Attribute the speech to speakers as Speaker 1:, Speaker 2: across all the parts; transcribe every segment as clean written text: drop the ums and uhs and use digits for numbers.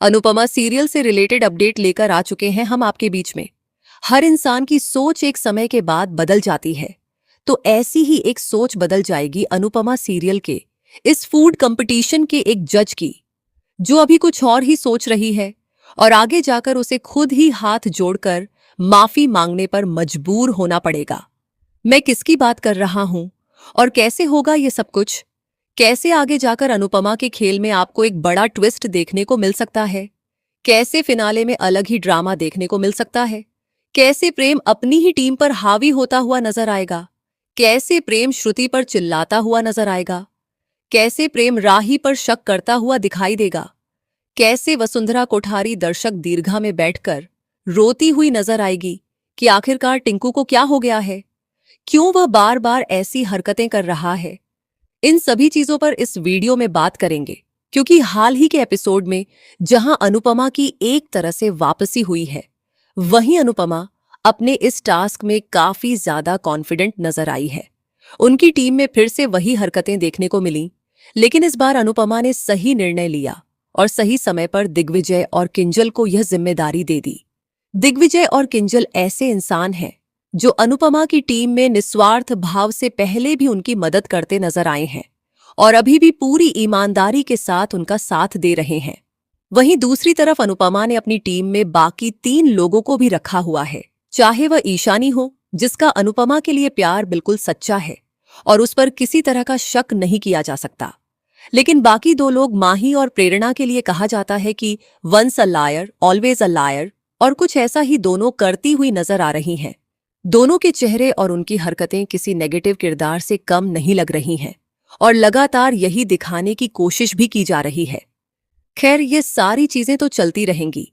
Speaker 1: Anupama serial से related update लेकर आ चुके हैं हम आपके बीच में। हर इंसान की सोच एक समय के बाद बदल जाती है, तो ऐसी ही एक सोच बदल जाएगी अनुपमा सीरियल के इस फूड कंपटीशन के एक जज की, जो अभी कुछ और ही सोच रही है और आगे जाकर उसे खुद ही हाथ जोड़कर माफी मांगने पर मजबूर होना पड़ेगा। मैं किसकी बात कर रहा हूं और कैसे होगा ये सब कुछ? कैसे आगे जाकर अनुपमा के खेल में आपको एक बड़ा ट्विस्ट देखने को मिल सकता है? कैसे फिनाले में अलग ही ड्रामा देखने को मिल सकता है? कैसे प्रेम अपनी ही टीम पर हावी होता हुआ नजर आएगा? कैसे प्रेम श्रुति पर चिल्लाता हुआ नजर आएगा? कैसे प्रेम राही पर शक करता हुआ दिखाई देगा? कैसे वसुंधरा कोठारी दर्शक दीर्घा में बैठकर रोती हुई नजर आएगी कि आखिरकार टिंकू को क्या हो गया है? क्यों वह बार बार ऐसी हरकतें कर रहा है? इन सभी चीजों पर इस वीडियो में बात करेंगे, क्योंकि हाल ही के एपिसोड में जहां अनुपमा की एक तरह से वापसी हुई है, वहीं अनुपमा अपने इस टास्क में काफी ज्यादा कॉन्फिडेंट नजर आई है। उनकी टीम में फिर से वही हरकतें देखने को मिली, लेकिन इस बार अनुपमा ने सही निर्णय लिया और सही समय पर दिग्विजय और किंजल को यह जिम्मेदारी दे दी। दिग्विजय और किंजल ऐसे इंसान हैं जो अनुपमा की टीम में निस्वार्थ भाव से पहले भी उनकी मदद करते नजर आए हैं और अभी भी पूरी ईमानदारी के साथ उनका साथ दे रहे हैं। वहीं दूसरी तरफ अनुपमा ने अपनी टीम में बाकी 3 लोगों को भी रखा हुआ है, चाहे वह ईशानी हो, जिसका अनुपमा के लिए प्यार बिल्कुल सच्चा है और उस पर किसी तरह का शक नहीं किया जा सकता। लेकिन बाकी 2 लोग माही और प्रेरणा के लिए कहा जाता है कि once a liar always a liar, और कुछ ऐसा ही दोनों करती हुई नजर आ रही हैं। दोनों के चेहरे और उनकी हरकतें किसी नेगेटिव किरदार से कम नहीं लग रही हैं और लगातार यही दिखाने की कोशिश भी की जा रही है। खैर, ये सारी चीजें तो चलती रहेंगी,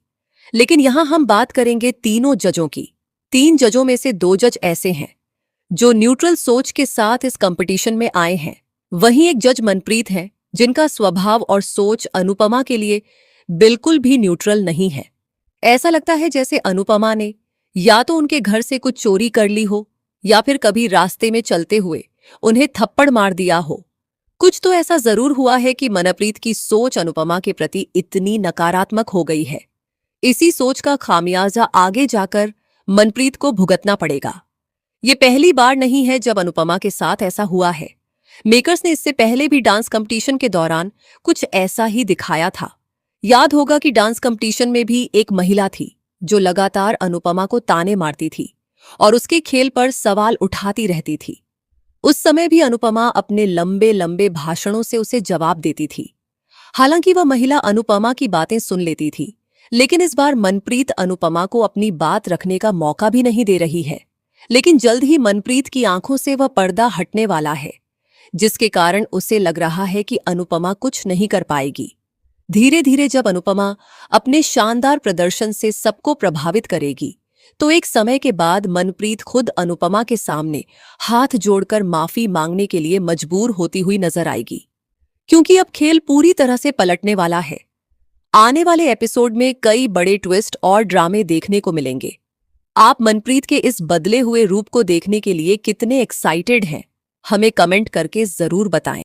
Speaker 1: लेकिन यहां हम बात करेंगे तीनों जजों की। 3 जजों में से 2 जज ऐसे हैं जो न्यूट्रल सोच के साथ इस कंपटीशन में आए हैं। वहीं एक जज मनप्रीत हैं, जिनका स्वभाव और सोच अनुपमा के लिए बिल्कुल भी न्यूट्रल नहीं है। ऐसा लगता है जैसे अनुपमा ने या तो उनके घर से कुछ चोरी कर ली हो, या फिर कभी रास्ते में चलते हुए उन्हें थप्पड़ मार दिया हो। कुछ तो ऐसा जरूर हुआ है कि मनप्रीत की सोच अनुपमा के प्रति इतनी नकारात्मक हो गई है। इसी सोच का खामियाजा आगे जाकर मनप्रीत को भुगतना पड़ेगा। ये पहली बार नहीं है जब अनुपमा के साथ ऐसा हुआ है। मेकर्स ने इससे पहले भी डांस कंपटीशन के दौरान कुछ ऐसा ही दिखाया था। याद होगा कि डांस कंपटीशन में भी एक महिला थी जो लगातार अनुपमा को ताने मारती थी और उसके खेल पर सवाल उठाती रहती थी। उस समय भी अनुपमा अपने लंबे लंबे भाषणों से उसे जवाब देती थी। हालांकि वह महिला अनुपमा की बातें सुन लेती थी, लेकिन इस बार मनप्रीत अनुपमा को अपनी बात रखने का मौका भी नहीं दे रही है। लेकिन जल्द ही मनप्रीत की आंखों से वह पर्दा हटने वाला है, जिसके कारण उसे लग रहा है कि अनुपमा कुछ नहीं कर पाएगी। धीरे धीरे जब अनुपमा अपने शानदार प्रदर्शन से सबको प्रभावित करेगी, तो एक समय के बाद मनप्रीत खुद अनुपमा के सामने हाथ जोड़कर माफी मांगने के लिए मजबूर होती हुई नजर आएगी, क्योंकि अब खेल पूरी तरह से पलटने वाला है। आने वाले एपिसोड में कई बड़े ट्विस्ट और ड्रामे देखने को मिलेंगे। आप मनप्रीत के इस बदले हुए रूप को देखने के लिए कितने एक्साइटेड हैं, हमें कमेंट करके जरूर बताएं।